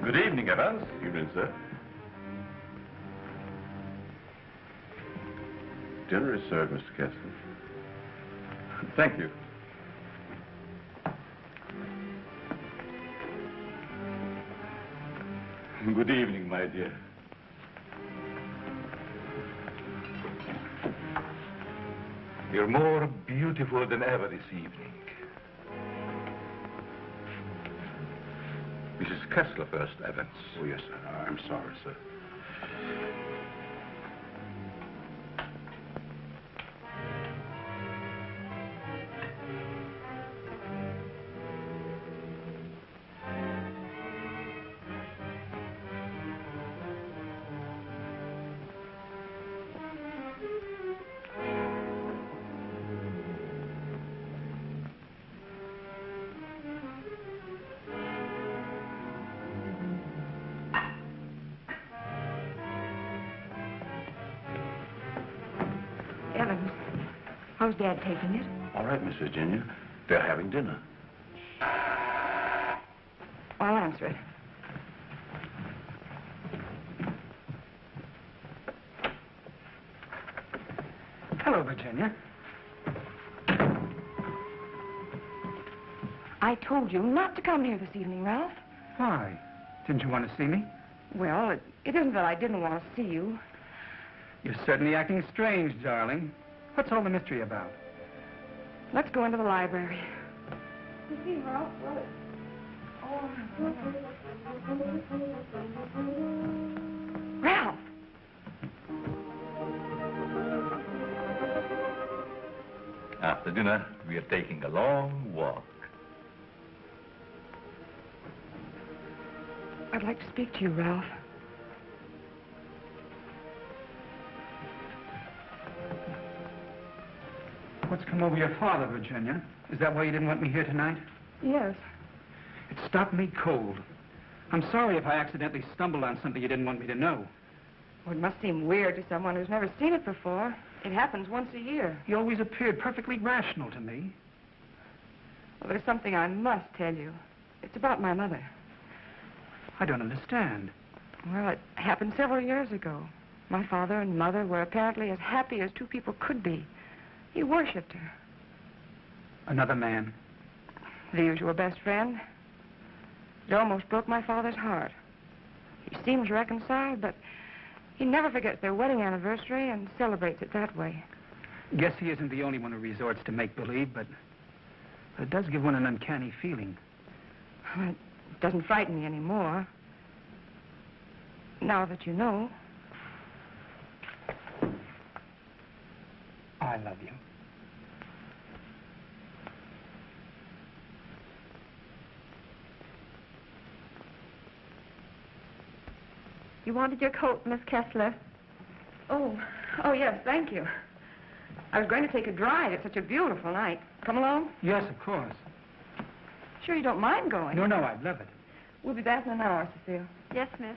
Good evening, Evans. Evening, sir. Dinner is served, Mr. Kessler. Thank you. Good evening, my dear. You're more beautiful than ever this evening. Mrs. Kessler first, Evans. Oh, yes, sir. I'm sorry, sir. Evans, how's Dad taking it? All right, Miss Virginia. They're having dinner. I'll answer it. Hello, Virginia. I told you not to come here this evening, Ralph. Why? Didn't you want to see me? Well, it isn't that I didn't want to see you. You're certainly acting strange, darling. What's all the mystery about? Let's go into the library. You see, Ralph, Ralph! After dinner, we are taking a long walk. I'd like to speak to you, Ralph. What's come over your father, Virginia? Is that why you didn't want me here tonight? Yes. It stopped me cold. I'm sorry if I accidentally stumbled on something you didn't want me to know. Well, it must seem weird to someone who's never seen it before. It happens once a year. You always appeared perfectly rational to me. Well, there's something I must tell you. It's about my mother. I don't understand. Well, it happened several years ago. My father and mother were apparently as happy as two people could be. He worshipped her. Another man? The usual best friend. It almost broke my father's heart. He seems reconciled, but he never forgets their wedding anniversary and celebrates it that way. Guess he isn't the only one who resorts to make-believe, but it does give one an uncanny feeling. It doesn't frighten me anymore. Now that you know. I love you. You wanted your coat, Miss Kessler. Oh, yes, thank you. I was going to take a drive. It's such a beautiful night. Come along? Yes, of course. Sure you don't mind going? No, I'd love it. We'll be back in an hour, Cecile. Yes, miss.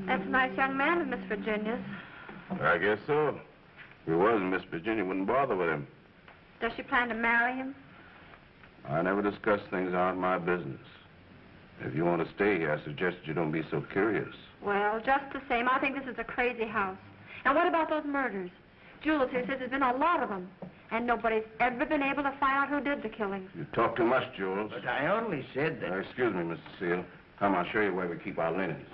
That's a nice young man of Miss Virginia's. I guess so. If he wasn't, Miss Virginia wouldn't bother with him. Does she plan to marry him? I never discuss things that aren't my business. If you want to stay here, I suggest you don't be so curious. Well, just the same, I think this is a crazy house. And what about those murders? Jules here says there's been a lot of them. And nobody's ever been able to find out who did the killings. You talk too much, Jules. But I only said that... Excuse me, Mr. Seal. Come, I'll show you where we keep our linens.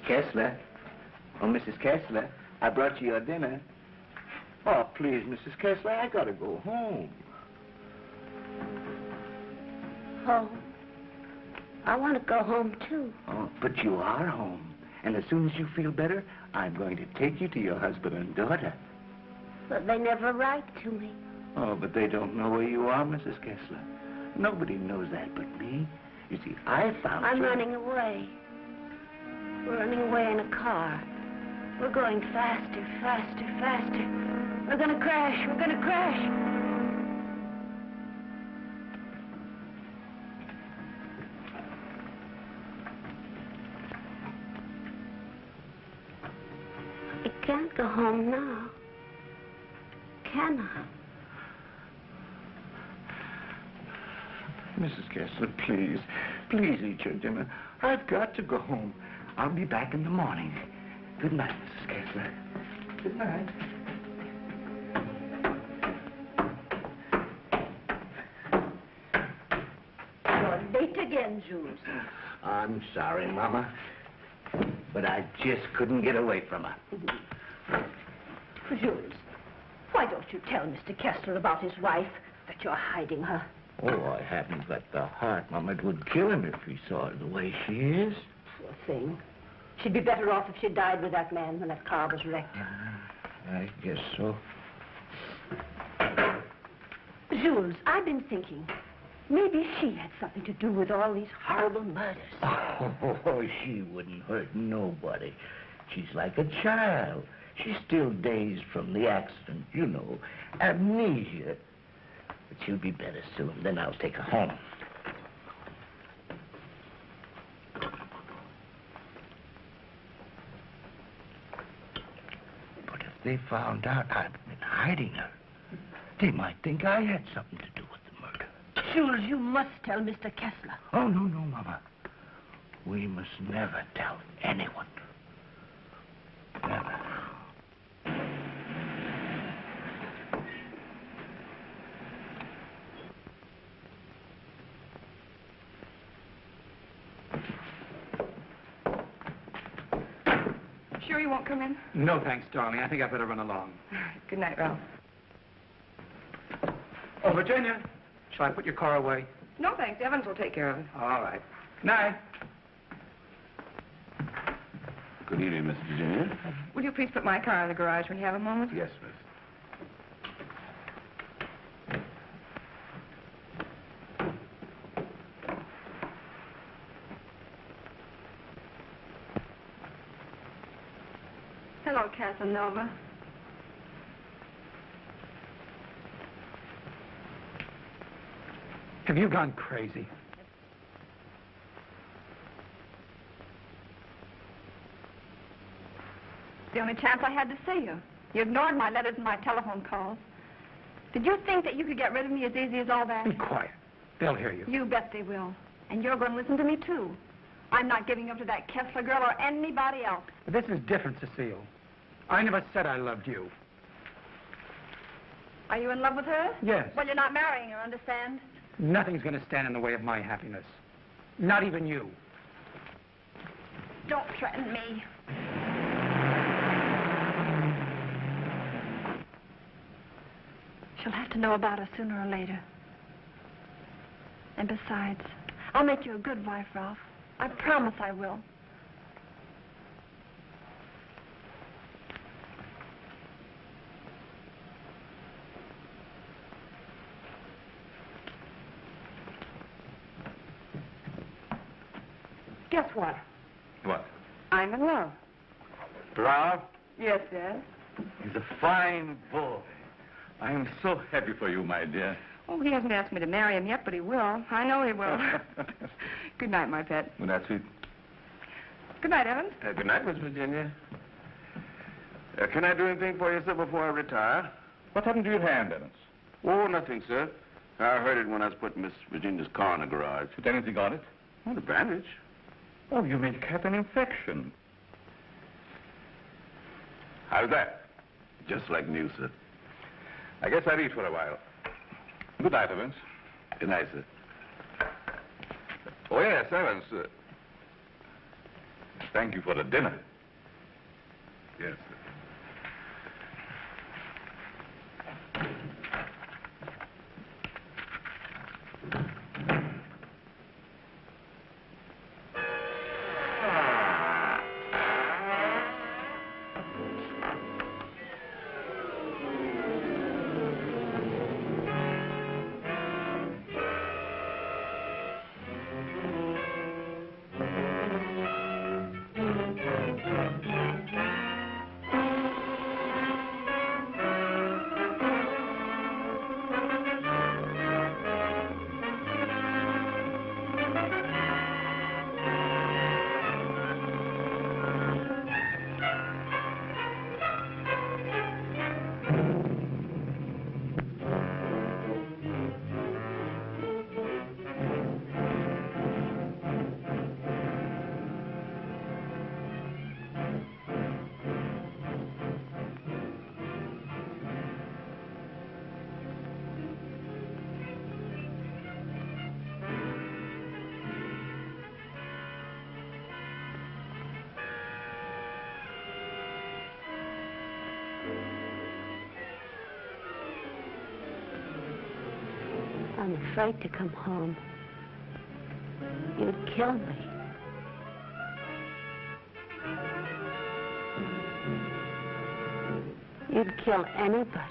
Kessler. Oh, Mrs. Kessler, I brought you your dinner. Oh, please, Mrs. Kessler, I gotta go home. Home? I want to go home, too. Oh, but you are home. And as soon as you feel better, I'm going to take you to your husband and daughter. But they never write to me. Oh, but they don't know where you are, Mrs. Kessler. Nobody knows that but me. You see, I found I'm you. running away. We're running away in a car. We're going faster, faster, faster. We're gonna crash. We're gonna crash. I can't go home now. Can I? Mrs. Kessler, please. Please eat your dinner. I've got to go home. I'll be back in the morning. Good night, Mrs. Kessler. Good night. You're late again, Jules. I'm sorry, Mama. But I just couldn't get away from her. Jules, why don't you tell Mr. Kessler about his wife, that you're hiding her? Oh, I haven't got the heart, Mama. It would kill him if he saw her the way she is. Poor thing. She'd be better off if she died with that man when that car was wrecked. I guess so. Jules, I've been thinking, maybe she had something to do with all these horrible murders. Oh, she wouldn't hurt nobody. She's like a child. She's still dazed from the accident, you know, amnesia. But she'll be better soon. Then I'll take her home. But if they found out I'd been hiding her, they might think I had something to do with the murder. Jules, you must tell Mr. Kessler. Oh, no, Mama. We must never tell anyone. Never. Sure you won't come in? No, thanks, darling. I think I better run along. Good night, Ralph. Oh, Virginia, shall I put your car away? No, thanks. Evans will take care of it. All right. Night. Good evening, Miss Virginia. Will you please put my car in the garage when you have a moment? Yes, miss. Hello, Casanova. Have you gone crazy? The only chance I had to see you. You ignored my letters and my telephone calls. Did you think that you could get rid of me as easy as all that? Be quiet. They'll hear you. You bet they will. And you're going to listen to me, too. I'm not giving up to that Kessler girl or anybody else. But this is different, Cecile. I never said I loved you. Are you in love with her? Yes. Well, you're not marrying her, understand? Nothing's going to stand in the way of my happiness. Not even you. Don't threaten me. She'll have to know about us sooner or later. And besides, I'll make you a good wife, Ralph. I promise I will. Guess what? What? I'm in love. Ralph? Yes, Dad. He's a fine boy. I am so happy for you, my dear. Oh, he hasn't asked me to marry him yet, but he will. I know he will. Good night, my pet. Good night, sweet. Good night, Evans. Good night, Miss Virginia. Can I do anything for you, sir, before I retire? What happened to your hand, Evans? Oh, nothing, sir. I heard it when I was putting Miss Virginia's car in the garage. Put anything on it? Oh, the bandage. Oh, you may have an infection. How's that? Just like new, sir. I guess I'll eat for a while. Good night, Evans. Good night, sir. Oh, yes, Evans. thank you for the dinner. Yes, sir. I'm afraid to come home. You'd kill me. You'd kill anybody.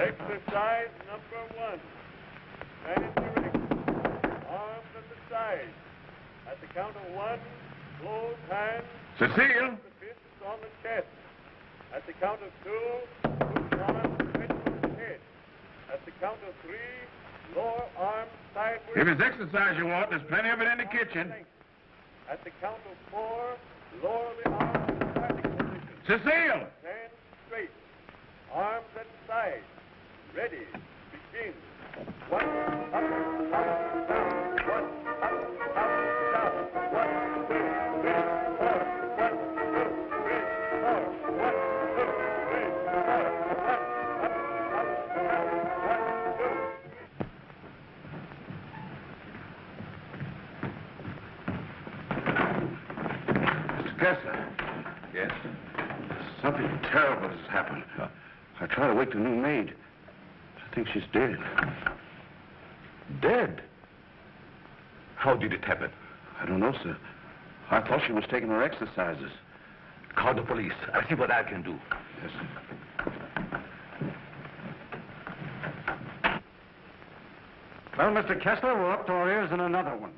Exercise number 1. Stand erect. Arms at the side. At the count of 1, close hands. Cecile! The fists on the chest. At the count of 2, push arms straight from the head. At the count of 3, lower arm sideways. If it's exercise you want, there's plenty of it in the kitchen. At the count of 4, lower the arm to starting position. Cecile! Stand straight. Arms at side. Ready. Begin. 1, up, down. 1, up, down. 1, 2, 3, 4. 1, 2, 3, 4. 1, 2, 3, 4. 1, up, down. 1, 2. Mr. Kessler. Yes? Something terrible has happened. I tried to wake the new maid. I think she's dead. Dead? How did it happen? I don't know, sir. I thought she was taking her exercises. Call the police. I'll see what I can do. Yes, sir. Well, Mr. Kessler, we're up to our ears in another one.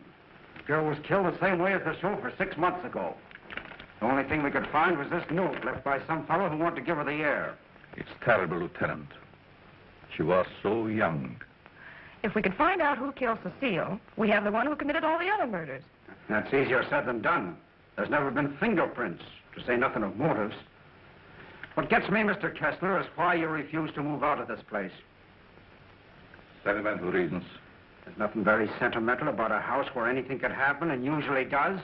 The girl was killed the same way as the chauffeur 6 months ago. The only thing we could find was this note left by some fellow who wanted to give her the air. It's terrible, Lieutenant. She was so young. If we could find out who killed Cecile, we have the one who committed all the other murders. That's easier said than done. There's never been fingerprints, to say nothing of motives. What gets me, Mr. Kessler, is why you refuse to move out of this place. Sentimental reasons. There's nothing very sentimental about a house where anything could happen and usually does.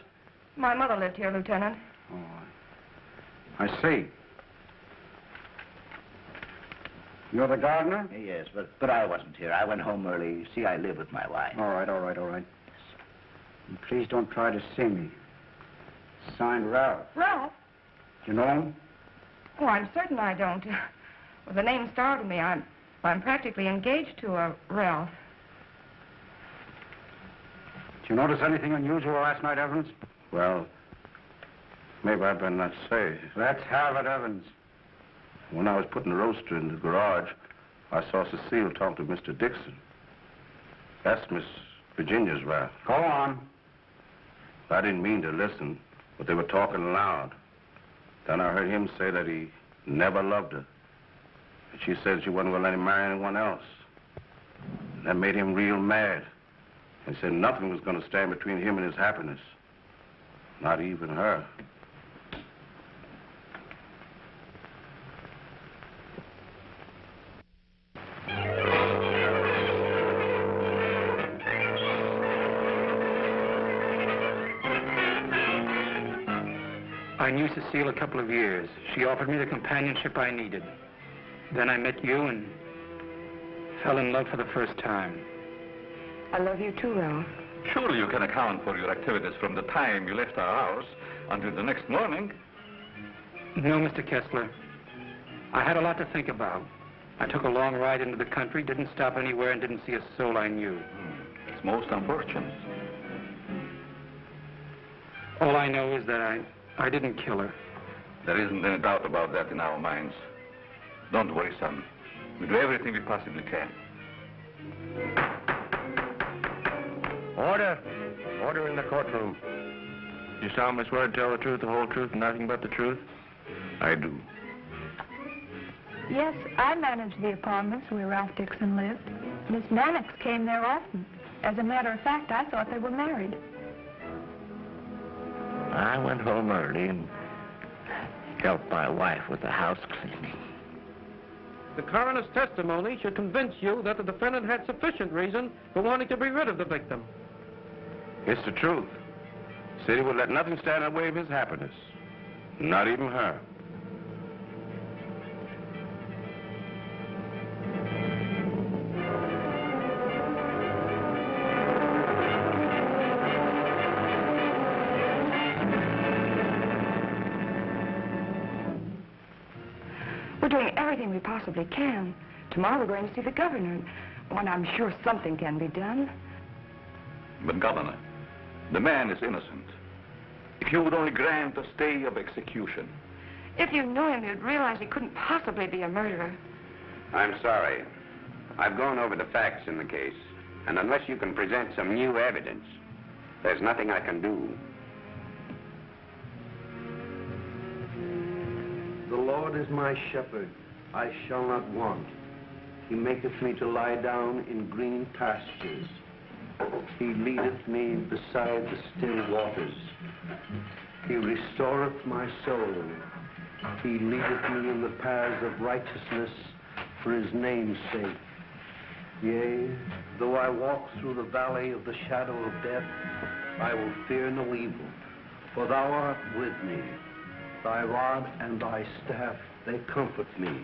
My mother lived here, Lieutenant. Oh, I see. You're the gardener? Yes, but I wasn't here. I went home early. You see, I live with my wife. All right. And please don't try to see me. Signed, Ralph. Ralph? Do you know him? Oh, I'm certain I don't. Well, the name startled me. I'm practically engaged to a Ralph. Did you notice anything unusual last night, Evans? Well, maybe I better not say. Let's have it, Evans. When I was putting the roaster in the garage, I saw Cecile talk to Mr. Dixon. That's Miss Virginia's Ralph. Go on. I didn't mean to listen, but they were talking loud. Then I heard him say that he never loved her. And she said she wasn't going to let him marry anyone else. That made him real mad. And said nothing was going to stand between him and his happiness. Not even her. I knew Cecile a couple of years. She offered me the companionship I needed. Then I met you and fell in love for the first time. I love you too, Ralph. Surely you can account for your activities from the time you left our house until the next morning. No, Mr. Kessler. I had a lot to think about. I took a long ride into the country, didn't stop anywhere, and didn't see a soul I knew. It's most unfortunate. All I know is that I didn't kill her. There isn't any doubt about that in our minds. Don't worry, son. We do everything we possibly can. Order. Order in the courtroom. You solemnly swear to tell the truth, the whole truth, and nothing but the truth? I do. Yes, I managed the apartments where Ralph Dixon lived. Miss Mannix came there often. As a matter of fact, I thought they were married. I went home early and helped my wife with the house cleaning. The coroner's testimony should convince you that the defendant had sufficient reason for wanting to be rid of the victim. It's the truth. Said he would let nothing stand in the way of his happiness. Not even her. We're doing everything we possibly can. Tomorrow we're going to see the governor. And I'm sure something can be done. But, Governor, the man is innocent. If you would only grant a stay of execution. If you knew him, you'd realize he couldn't possibly be a murderer. I'm sorry. I've gone over the facts in the case, and unless you can present some new evidence, there's nothing I can do. The Lord is my shepherd. I shall not want. He maketh me to lie down in green pastures. He leadeth me beside the still waters. He restoreth my soul. He leadeth me in the paths of righteousness for his name's sake. Yea, though I walk through the valley of the shadow of death, I will fear no evil, for thou art with me. Thy rod and thy staff, they comfort me.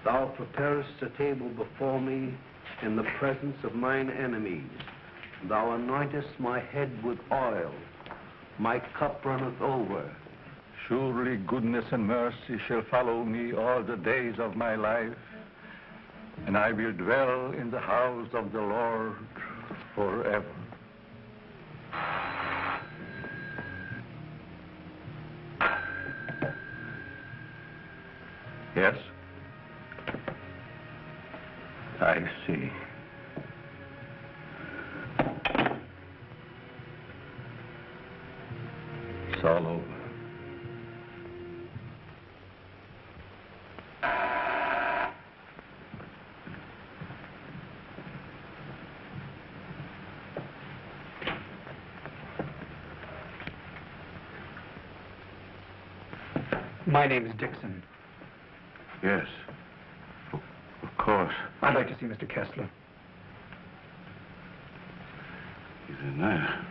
Thou preparest a table before me in the presence of mine enemies. Thou anointest my head with oil. My cup runneth over. Surely goodness and mercy shall follow me all the days of my life, and I will dwell in the house of the Lord forever. Yes? I see. It's all over. My name is Dixon. Yes, of course. I'd like to see Mr. Kessler. He's in there.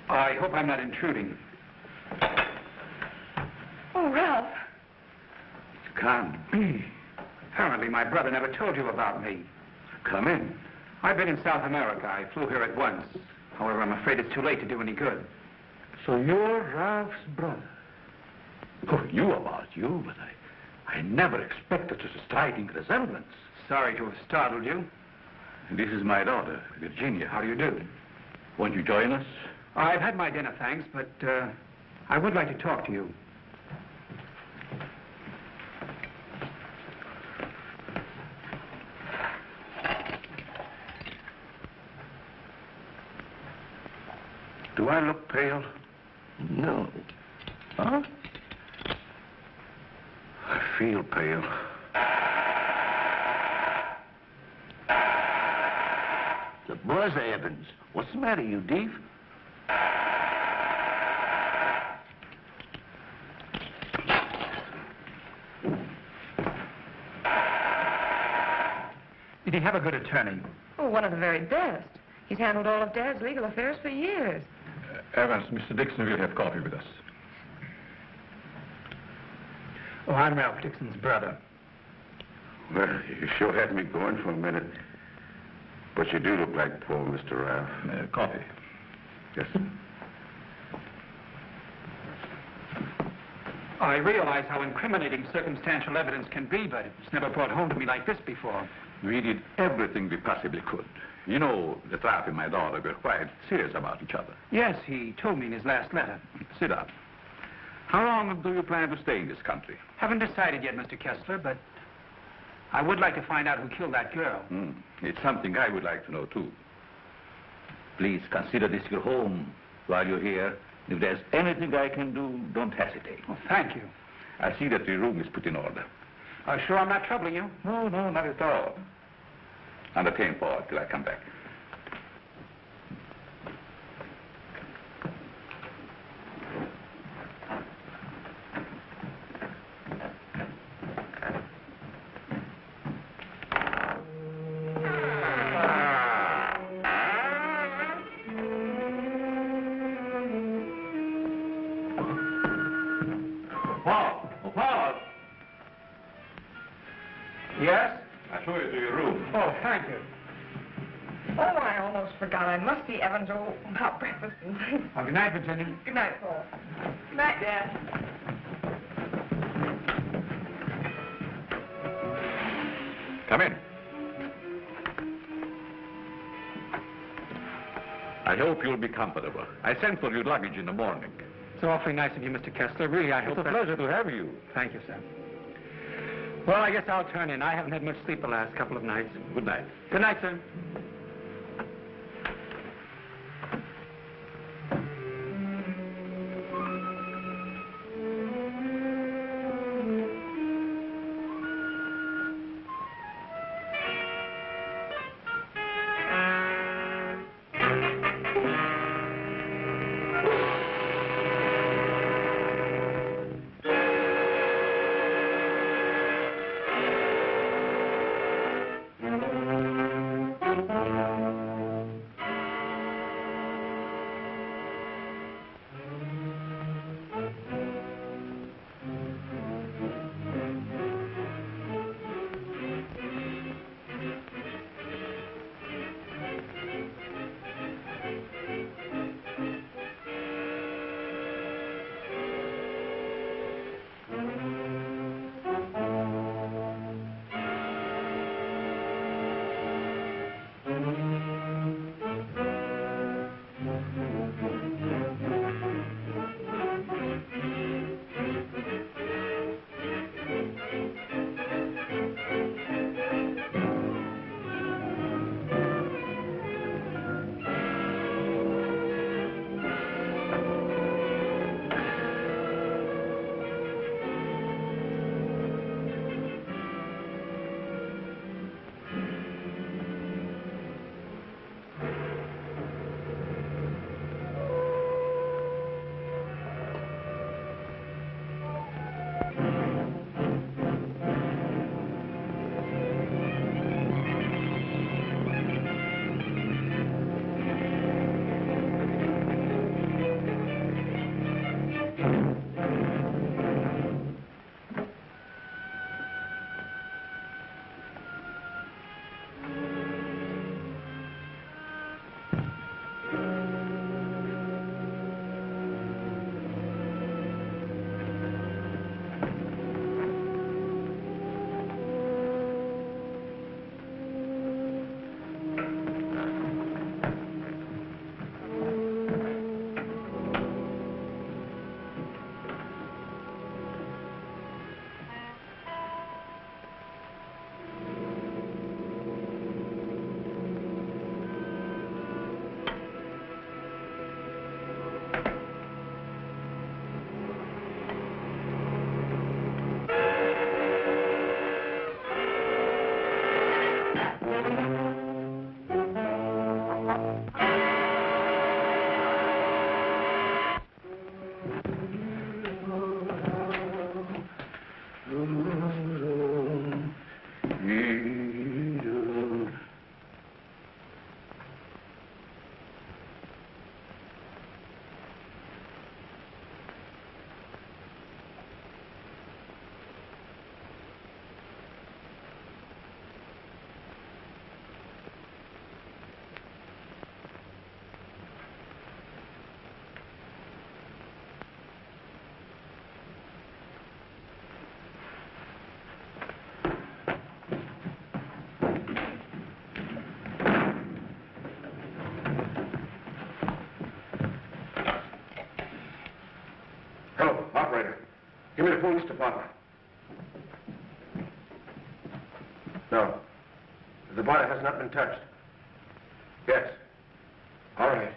I hope I'm not intruding. Oh, Ralph. Can't be. Apparently, my brother never told you about me. Come in. I've been in South America. I flew here at once. However, I'm afraid it's too late to do any good. So you're Ralph's brother. Who knew about you, but I never expected such a striking resemblance. Sorry to have startled you. This is my daughter, Virginia. How do you do? Won't you join us? I've had my dinner, thanks, but I would like to talk to you. Do I look pale? No. Huh? I feel pale. The buzz, Evans. What's the matter, you deef? Did he have a good attorney? Oh, one of the very best. He's handled all of Dad's legal affairs for years. Evans, Mr. Dixon will have coffee with us. Oh, I'm Ralph Dixon's brother. Well, you sure had me going for a minute. But you do look like poor Mr. Ralph. Coffee. Yes. I realize how incriminating circumstantial evidence can be, but it's never brought home to me like this before. We did everything we possibly could. You know, the Ralph and my daughter were quite serious about each other. Yes, he told me in his last letter. Sit down. How long do you plan to stay in this country? Haven't decided yet, Mr. Kessler, but I would like to find out who killed that girl. It's something I would like to know, too. Please consider this your home while you're here. If there's anything I can do, don't hesitate. Oh, thank you. I see that your room is put in order. Are you sure I'm not troubling you? No, not at all. Entertain forward till I come back. Paul! Yes? I'll show you to your room. Oh, thank you. Oh, I almost forgot. I must see Evans about breakfast and things. Well, good night, Virginia. Good night, Paul. Good night, Dad. Come in. I hope you'll be comfortable. I sent for your luggage in the morning. It's awfully nice of you, Mr. Kessler. Really, I hope It's a pleasure to have you. Thank you, sir. Well, I guess I'll turn in. I haven't had much sleep the last couple of nights. Good night. Good night, sir. Hello, operator. Give me the police department. No. The body has not been touched. Yes. All right.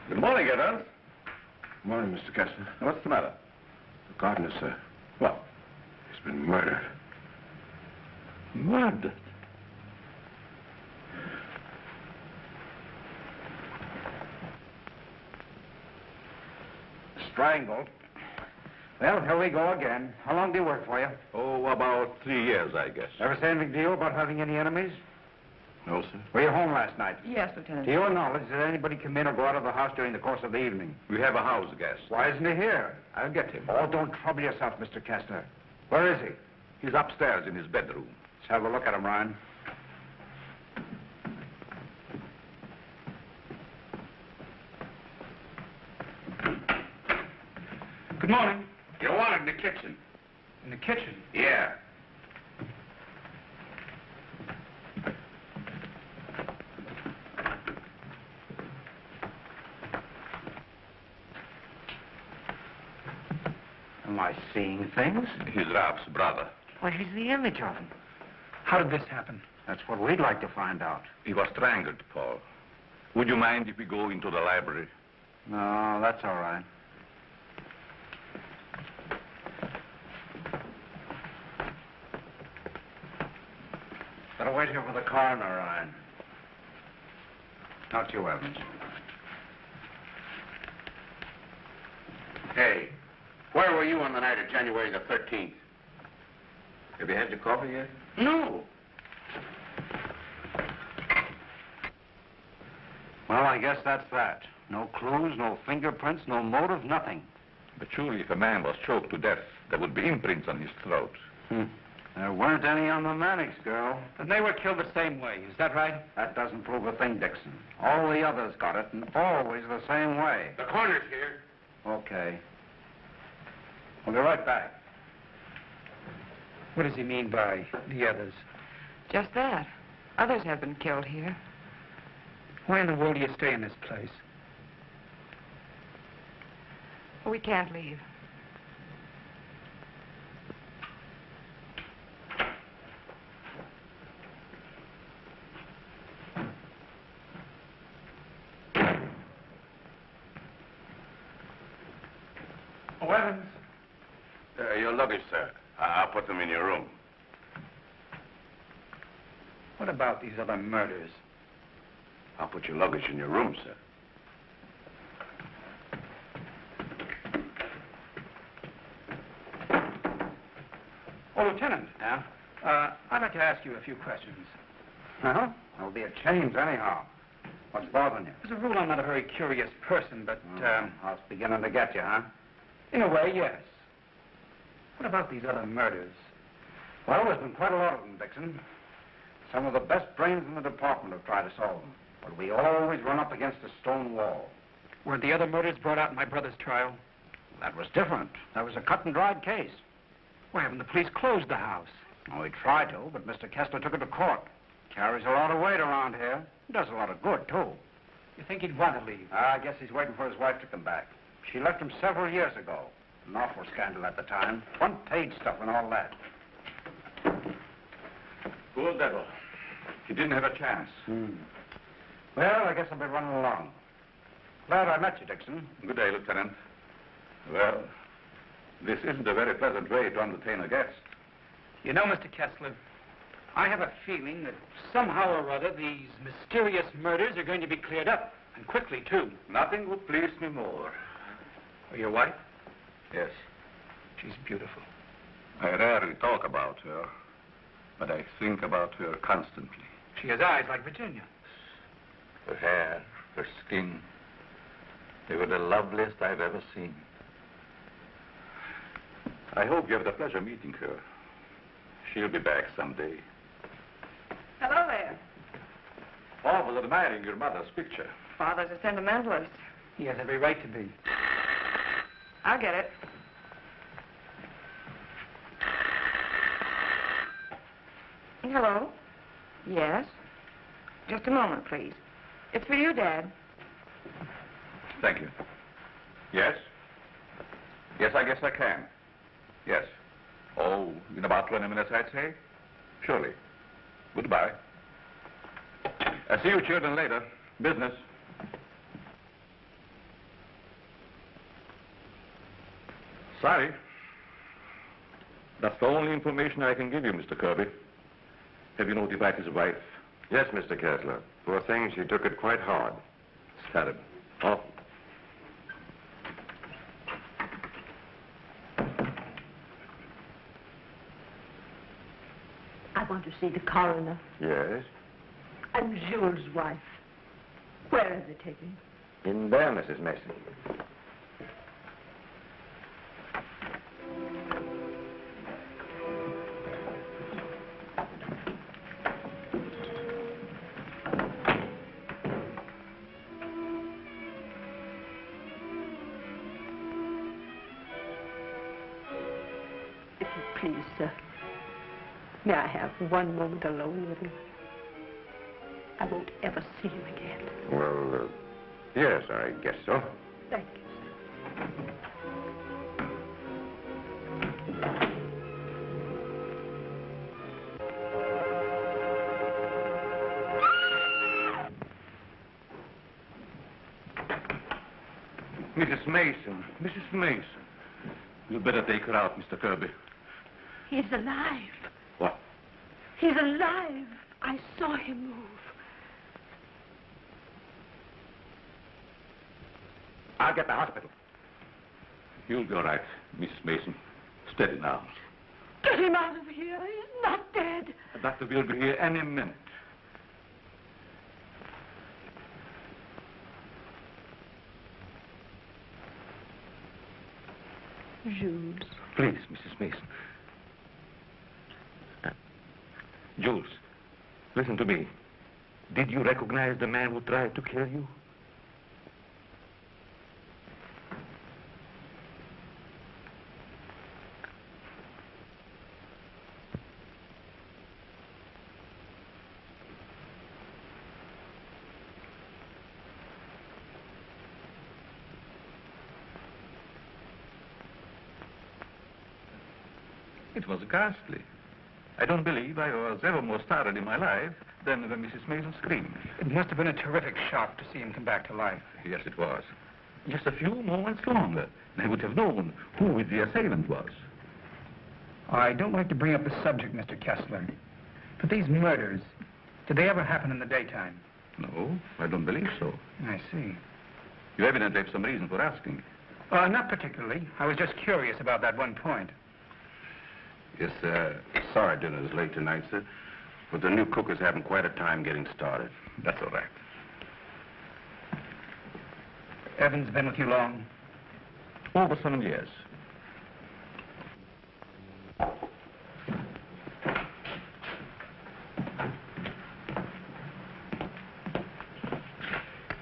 Good morning, Evans. Good morning, Mr. Kessler. What's the matter? The gardener, sir. What? He's been murdered. Murdered? Strangled. Well, here we go again. How long do you work for you? Oh, about 3 years, I guess. Ever say anything to you about having any enemies? No, sir. Were you home last night? Yes, Lieutenant. To your knowledge, did anybody come in or go out of the house during the course of the evening? We have a house guest. Why isn't he here? I'll get him. Oh, don't trouble yourself, Mr. Kessler. Where is he? He's upstairs in his bedroom. Let's have a look at him, Ryan. Good morning. You want it in the kitchen. In the kitchen? Yeah. Am I seeing things? He's Ralph's brother. Well, he's the image of him. How did this happen? That's what we'd like to find out. He was strangled, Paul. Would you mind if we go into the library? No, that's all right. Better wait here for the coroner, Ryan. Not you, Evans. Hey, where were you on the night of January the 13th? Have you had your coffee yet? No. Well, I guess that's that. No clues, no fingerprints, no motive, nothing. But surely if a man was choked to death, there would be imprints on his throat. There weren't any on the Mannix girl. And they were killed the same way, is that right? That doesn't prove a thing, Dixon. All the others got it, and always the same way. The coroner's here. Okay. We'll be right back. What does he mean by the others? Just that. Others have been killed here. Why in the world do you stay in this place? We can't leave. Oh, Evans. Your luggage, sir. I'll put them in your room. What about these other murders? I'll put your luggage in your room, sir. Oh, Lieutenant. Yeah? I'd like to ask you a few questions. Well, there'll be a change anyhow. What's bothering you? As a rule, I'm not a very curious person, but, I was beginning to get you, huh? in a way, yes. What about these other murders? Well, there's been quite a lot of them, Dixon. Some of the best brains in the department have tried to solve them. But we always run up against a stone wall. Weren't the other murders brought out in my brother's trial? That was different. That was a cut-and-dried case. Why haven't the police closed the house? Oh, we tried to, but Mr. Kessler took it to court. Carries a lot of weight around here. Does a lot of good, too. You think he'd want to leave? I guess he's waiting for his wife to come back. She left him several years ago. An awful scandal at the time. Front-page stuff and all that. Poor devil. He didn't have a chance. Well, I guess I'll be running along. Glad I met you, Dixon. Good day, Lieutenant. Well, this isn't a very pleasant way to entertain a guest. You know, Mr. Kessler, I have a feeling that somehow or other these mysterious murders are going to be cleared up, and quickly, too. Nothing would please me more. Oh, your wife? Yes. She's beautiful. I rarely talk about her, but I think about her constantly. She has eyes like Virginia. Her hair, her skin, they were the loveliest I've ever seen. I hope you have the pleasure of meeting her. She'll be back someday. Hello there. Bob was admiring your mother's picture. Father's a sentimentalist. He has every right to be. I'll get it. Hello? Yes? Just a moment, please. It's for you, Dad. Thank you. Yes? Yes, I guess I can. Yes. Oh, in about 20 minutes, I'd say. Surely. Goodbye. I'll see you children later. Business. Sorry. That's the only information I can give you, Mr. Kirby. Have you notified his wife? Yes, Mr. Kessler. Poor thing, she took it quite hard. It's terrible. Oh. I want to see the coroner Yes? and Jules' wife. Where are they taking? In there, Mrs. Mason. If you please, sir, may I have one moment alone with him? I won't ever see him again. Well, yes, I guess so. Thank you, sir. Mrs. Mason. Mrs. Mason. You'd better take her out, Mr. Kirby. He's alive. What? He's alive. I saw him move. I'll get the hospital. You'll be all right, Mrs. Mason. Steady now. Get him out of here. He's not dead. The doctor will be here any minute. Jules. Please, Mrs. Mason. Jules, listen to me. Did you recognize the man who tried to kill you? It was ghastly. I don't believe I was ever more startled in my life than when Mrs. Mason screamed. It must have been a terrific shock to see him come back to life. Yes, it was. Just a few moments longer, and I would have known who the assailant was. I don't like to bring up the subject, Mr. Kessler, but these murders, did they ever happen in the daytime? No, I don't believe so. I see. You evidently have some reason for asking. Not particularly. I was just curious about that one point. Yes, sorry dinner is late tonight, sir. But the new cook is having quite a time getting started. That's all right. Evans been with you long? Over 7 years.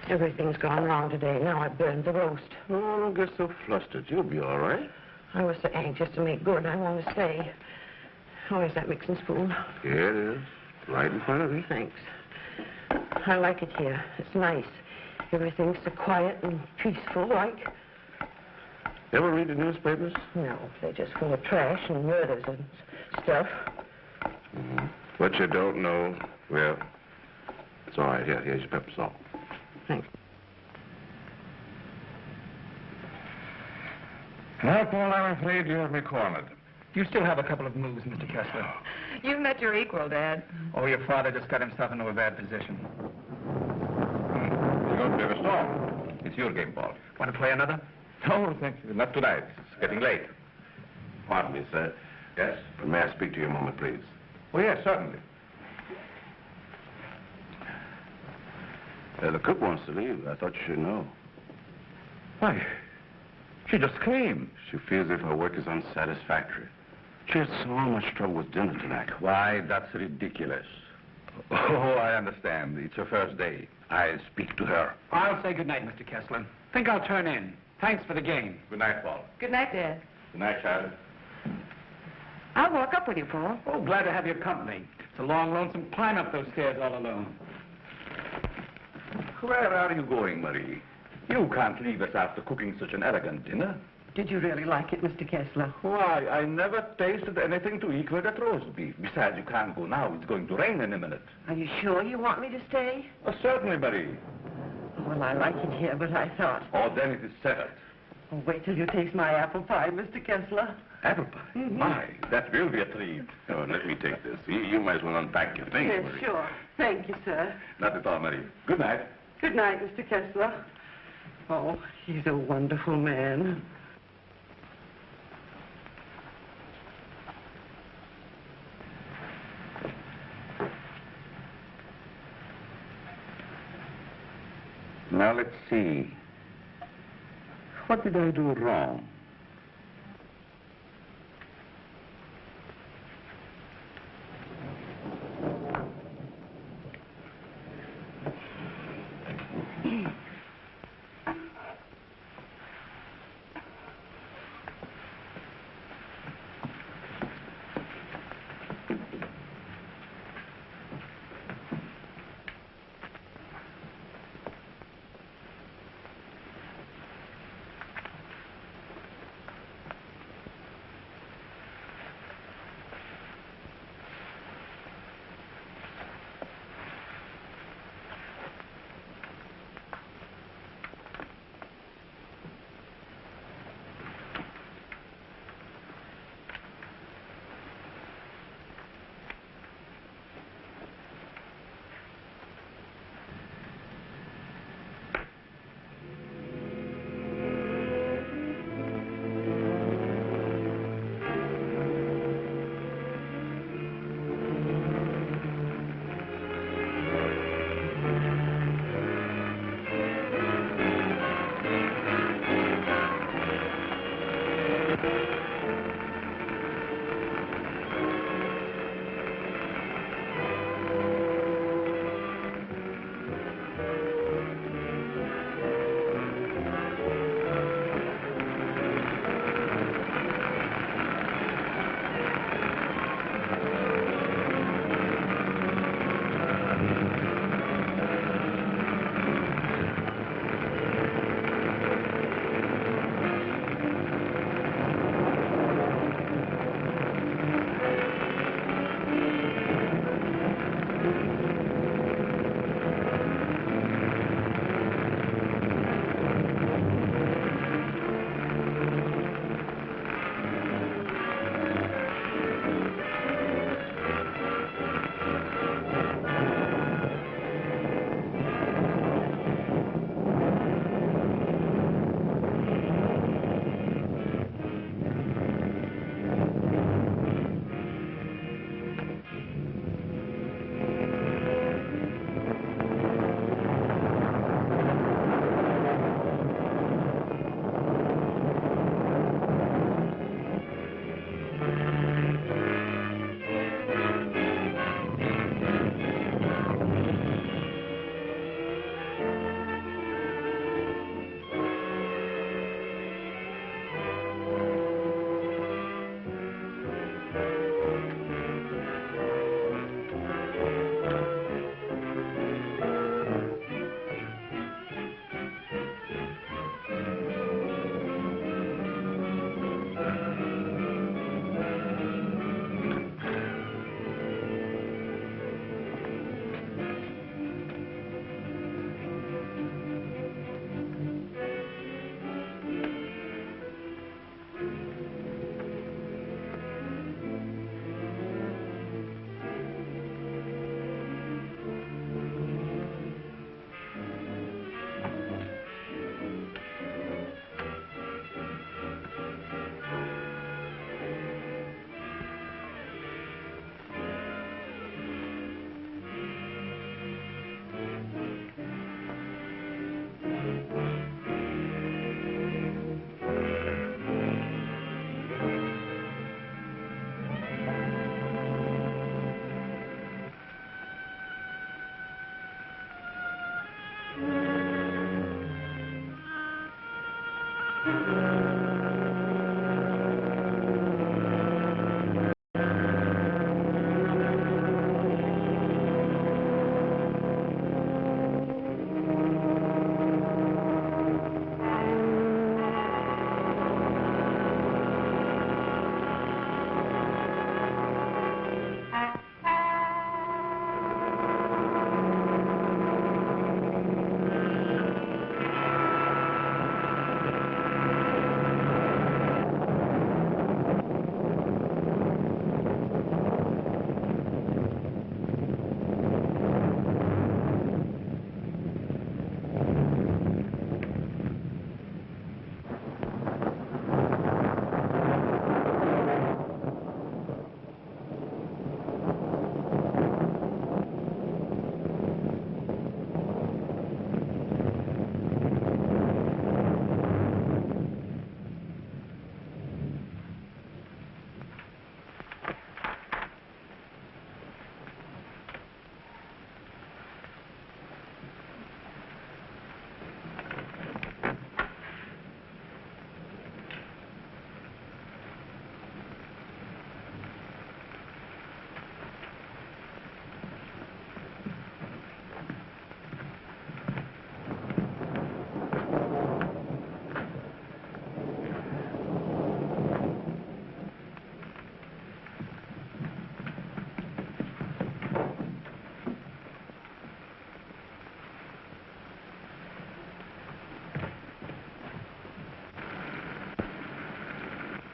Everything's gone wrong today. Now I burned the roast. Oh, don't get so flustered. You'll be all right. I was so anxious to make good. I want to stay. Oh, is that mixing spoon? Here it is. Right in front of you. Thanks. I like it here. It's nice. Everything's so quiet and peaceful, like. Ever read the newspapers? No, they're just full of trash and murders and stuff. Mm-hmm. What you don't know, well, it's all right. Here's your pepper salt. Thanks. Well, Paul, I'm afraid you have me cornered. You still have a couple of moves, Mr. Kessler. You've met your equal, Dad. Oh, your father just got himself into a bad position. You're going to be restored. It's your game, Paul. Want to play another? No, thank you. Not tonight. It's getting late. Pardon me, sir. Yes? May I speak to you a moment, please? Oh, yes, certainly. The cook wants to leave. I thought you should know. Why? She just came. She feels as if her work is unsatisfactory. She had so much trouble with dinner tonight. Why, that's ridiculous. Oh, I understand. It's her first day. I'll speak to her. I'll say good night, Mr. Kessler. Think I'll turn in. Thanks for the game. Good night, Paul. Good night, Dad. Good night, child. I'll walk up with you, Paul. Oh, glad to have your company. It's a long, lonesome climb up those stairs all alone. Where are you going, Marie? You can't leave us after cooking such an elegant dinner. Did you really like it, Mr. Kessler? Why, I never tasted anything to equal that roast beef. Besides, you can't go now. It's going to rain in a minute. Are you sure you want me to stay? Oh, certainly, Marie. Well, I like it here, but I thought... Oh, then it is settled. Oh, wait till you taste my apple pie, Mr. Kessler. Apple pie? Mhm. My, that will be a treat. Oh, let me take this. You might as well unpack your things, Yes, Marie. sure. Thank you, sir. Not at all, Marie. Good night. Good night, Mr. Kessler. Oh, he's a wonderful man. Now, let's see. What did I do wrong?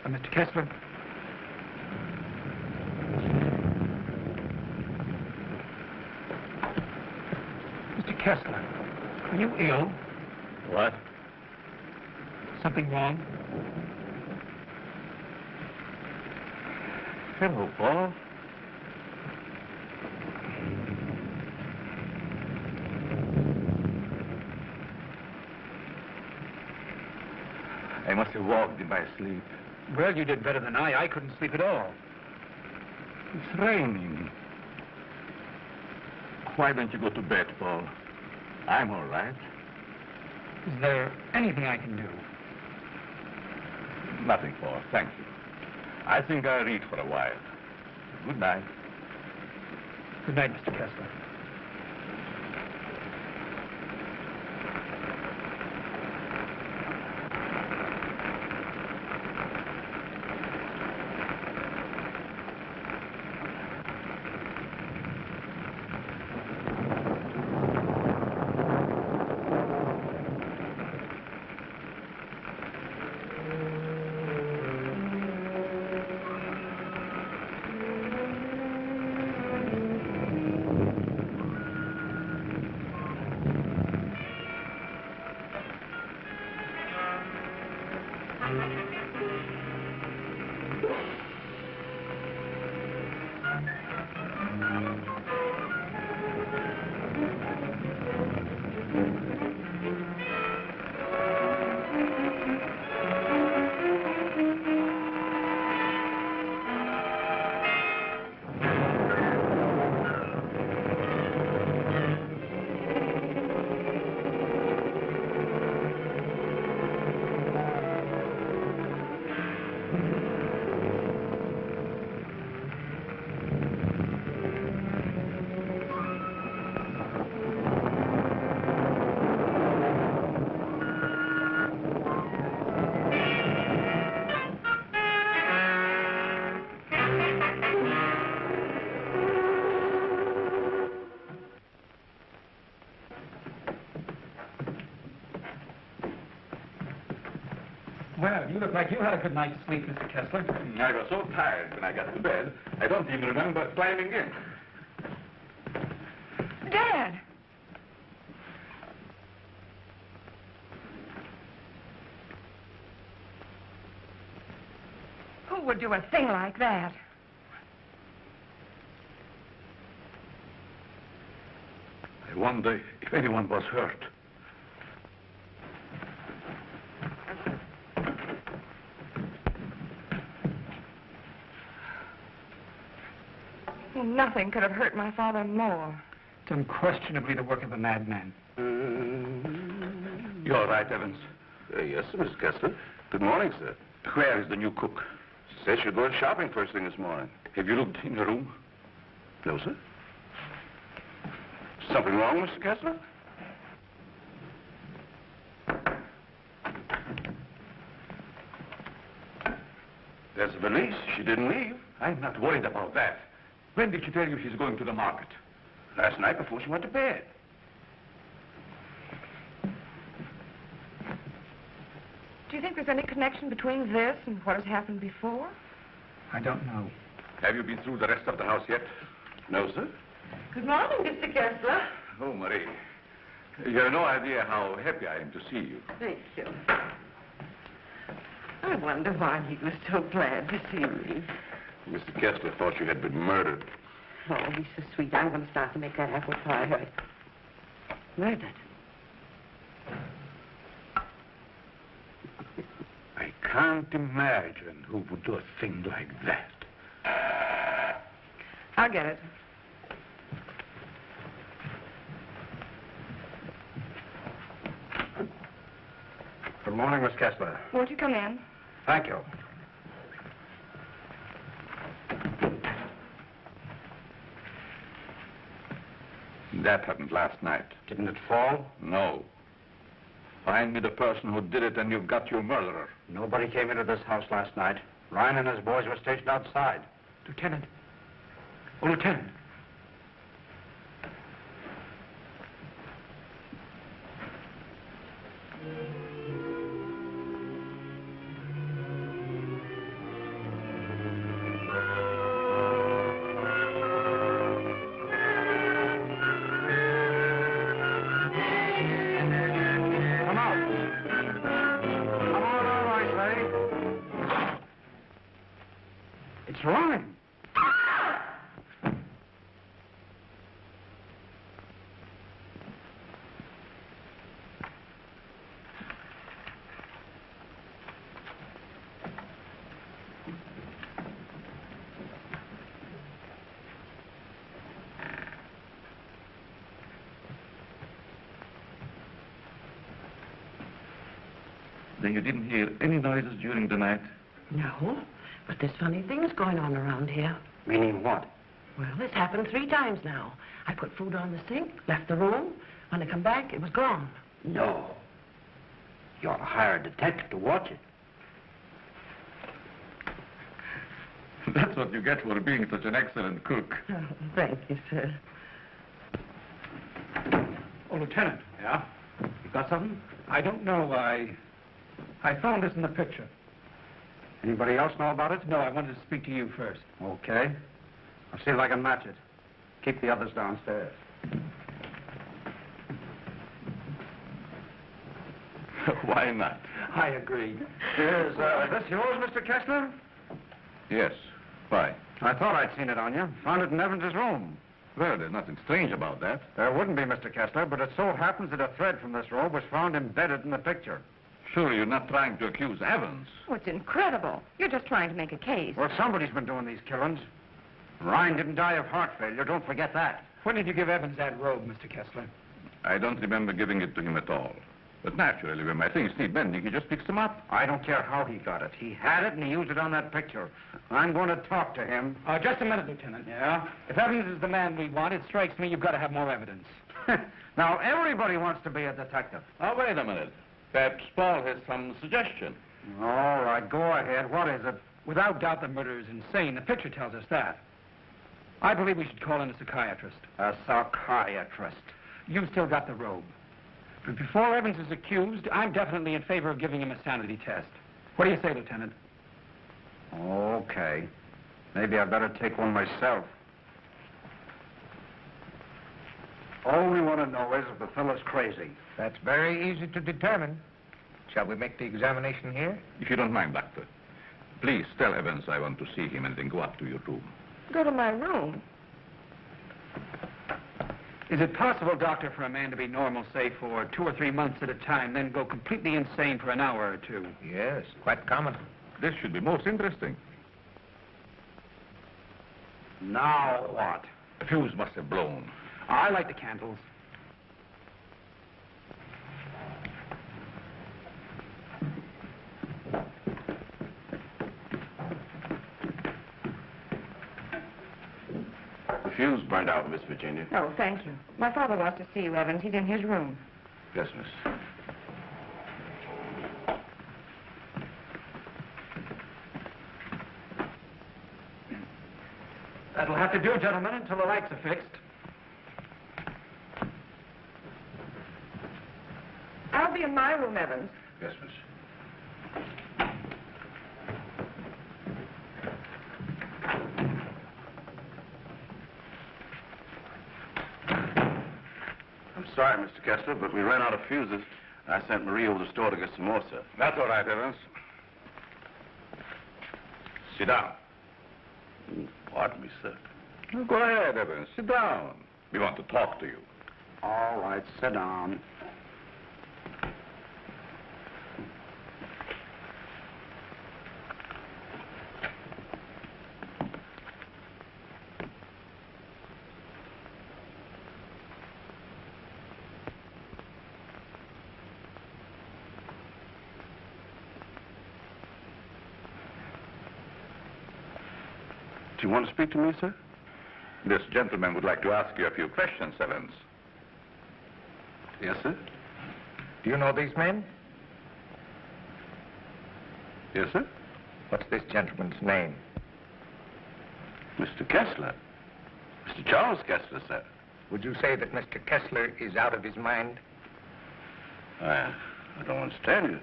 Mr. Kessler? Mr. Kessler, are you ill? What? Something wrong? Hello, Paul. I must have walked in my sleep. Well, you did better than I. I couldn't sleep at all. It's raining. Why don't you go to bed, Paul? I'm all right. Is there anything I can do? Nothing, Paul. Thank you. I think I'll read for a while. Good night. Good night, Mr. Kessler. Well, you look like you had a good night's sleep, Mr. Kessler. I was so tired when I got to bed, I don't even remember climbing in. Dad! Who would do a thing like that? I wonder if anyone was hurt. Nothing could have hurt my father more. It's unquestionably the work of a madman. You're right, Evans. Yes, sir, Mr. Kessler. Good morning, sir. Where is the new cook? Said she'd go shopping first thing this morning. Have you looked in your room? No, sir. Something wrong, Mr. Kessler? There's a valise. She didn't leave. I'm not worried about that. When did she tell you she's going to the market? Last night before she went to bed. Do you think there's any connection between this and what has happened before? I don't know. Have you been through the rest of the house yet? No, sir. Good morning, Mr. Kessler. Oh, Marie. You have no idea how happy I am to see you. Thank you. I wonder why he was so glad to see me. Mr. Kessler thought you had been murdered. Oh, he's so sweet. I'm going to start to make that apple pie. Hurry. Murdered? I can't imagine who would do a thing like that. I'll get it. Good morning, Miss Kessler. Won't you come in? Thank you. That happened last night. Didn't it fall? No. Find me the person who did it and you've got your murderer. Nobody came into this house last night. Ryan and his boys were stationed outside. Lieutenant. Oh, Lieutenant. It's Ryan. Then you didn't hear any noises during the night? No, but there's funny things going on around here. Meaning what? Well, this happened 3 times now. I put food on the sink, left the room. When I come back, it was gone. No. You ought to hire a detective to watch it. That's what you get for being such an excellent cook. Oh, thank you, sir. Oh, Lieutenant. Yeah? You got something? I don't know. I found this in the picture. Anybody else know about it? No, I wanted to speak to you first. Okay. I'll see if I can match it. Keep the others downstairs. Why not? I agree. Is this yours, Mr. Kessler? Yes. Why? I thought I'd seen it on you. Found it in Evans's room. Well, there's nothing strange about that. There wouldn't be, Mr. Kessler, but it so happens that a thread from this robe was found embedded in the picture. Surely you're not trying to accuse Evans. Oh, it's incredible. You're just trying to make a case. Well, somebody's been doing these killings. Ryan didn't die of heart failure. Don't forget that. When did you give Evans that robe, Mr. Kessler? I don't remember giving it to him at all. But naturally, when my things need bending, he just picks them up. I don't care how he got it. He had it, and he used it on that picture. I'm going to talk to him. Just a minute, Lieutenant. Yeah? If Evans is the man we want, it strikes me you've got to have more evidence. Now, everybody wants to be a detective. Oh, wait a minute. Perhaps Paul has some suggestion. All right, go ahead. What is it? Without doubt, the murder is insane. The picture tells us that. I believe we should call in a psychiatrist. A psychiatrist. You've still got the robe. But before Evans is accused, I'm definitely in favor of giving him a sanity test. What do you say, Lieutenant? Okay. Maybe I better take one myself. All we want to know is if the fellow's crazy. That's very easy to determine. Shall we make the examination here? If you don't mind, Doctor. Please tell Evans I want to see him and then go up to your room. Go to my room. Is it possible, Doctor, for a man to be normal, say, for 2 or 3 months at a time, then go completely insane for an hour or 2? Yes, quite common. This should be most interesting. Now what? The fuse must have blown. I like the candles. fuse burned out, Miss Virginia. Oh, thank you. My father wants to see you, Evans. He's in his room. Yes, miss. That'll have to do, gentlemen, until the lights are fixed. I'll be in my room, Evans. Yes, miss. I'm sorry, Mr. Kessler, but we ran out of fuses. I sent Marie over to the store to get some more, sir. That's all right, Evans. Sit down. Pardon me, sir. Well, go ahead, Evans. Sit down. We want to talk to you. All right, sit down. Do you want to speak to me, sir? This gentleman would like to ask you a few questions, Evans. Yes, sir. Do you know these men? Yes, sir. What's this gentleman's name? Mr. Kessler. Mr. Charles Kessler, sir. Would you say that Mr. Kessler is out of his mind? I don't understand you.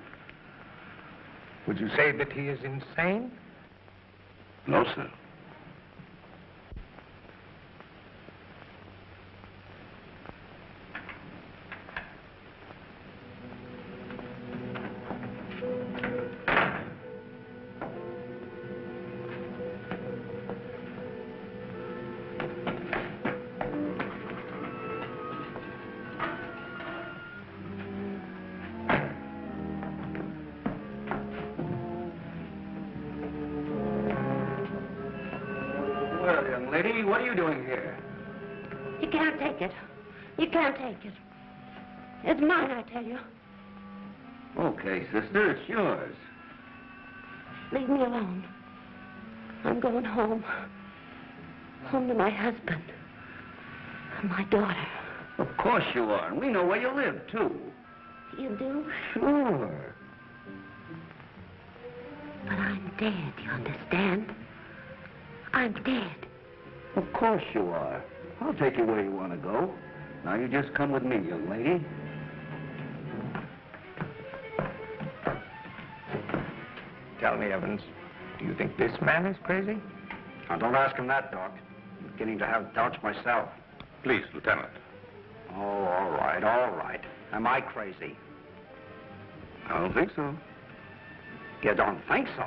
Would you say that he is insane? No, sir. Well, young lady, what are you doing here? You can't take it. You can't take it. It's mine, I tell you. Okay, sister, it's yours. Leave me alone. I'm going home. Home to my husband. And my daughter. Of course you are, and we know where you live, too. You do? Sure. But I'm dead, you understand? I'm dead. Of course you are. I'll take you where you want to go. Now you just come with me, young lady. Tell me, Evans, do you think this man is crazy? Now, don't ask him that, Doc. I'm beginning to have doubts myself. Please, Lieutenant. Oh, all right, all right. Am I crazy? I don't think so. You don't think so?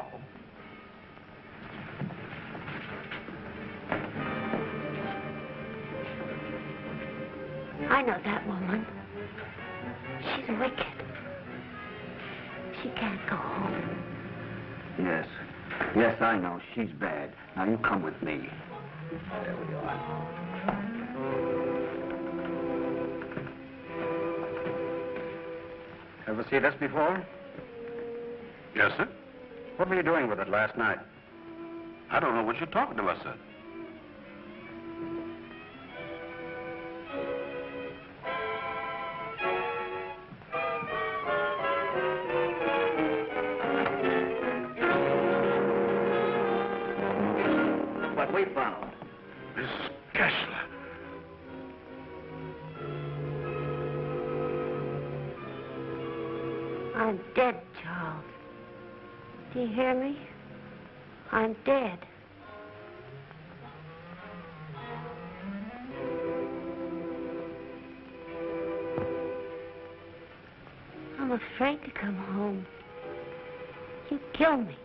I know that woman. She's wicked. She can't go home. Yes. Yes, I know. She's bad. Now you come with me. There we are. Ever see this before? Yes, sir. What were you doing with it last night? I don't know what you're talking about, sir. What we found. Miss Kessler. I'm dead, Charles. Do you hear me? I'm dead. I'm afraid to come home. You'd kill me.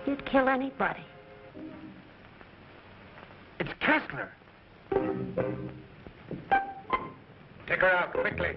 You'd kill anybody. It's Kessler. Take her out, quickly.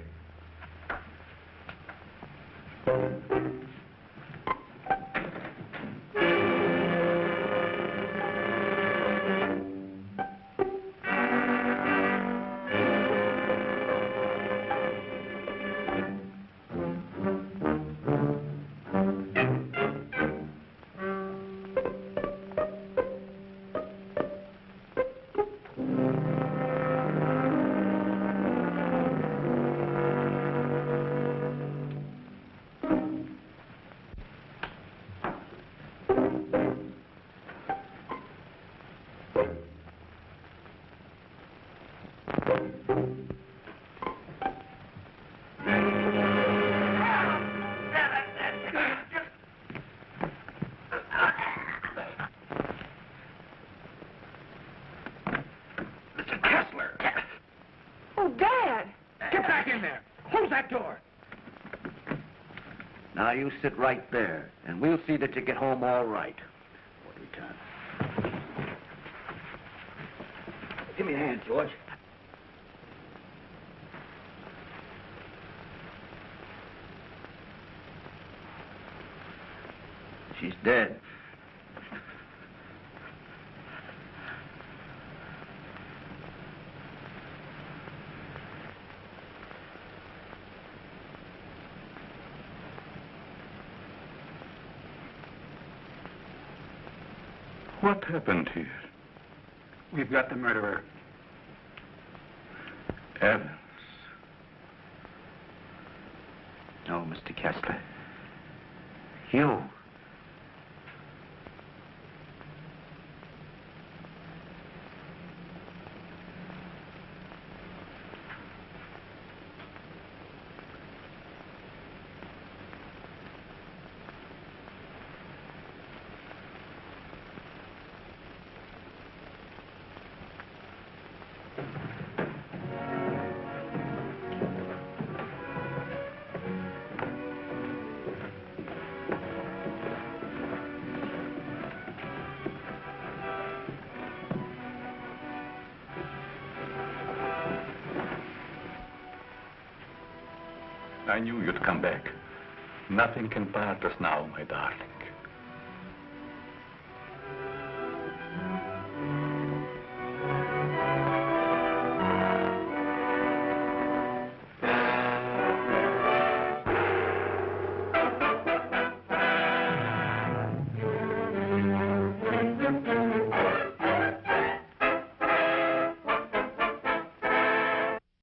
Now, you sit right there, and we'll see that you get home all right. What do you turn? Give me a hand, George. She's dead. What happened here? We've got the murderer. Evans. No, Mr. Kessler. You. I knew you'd come back. Nothing can part us now, my darling.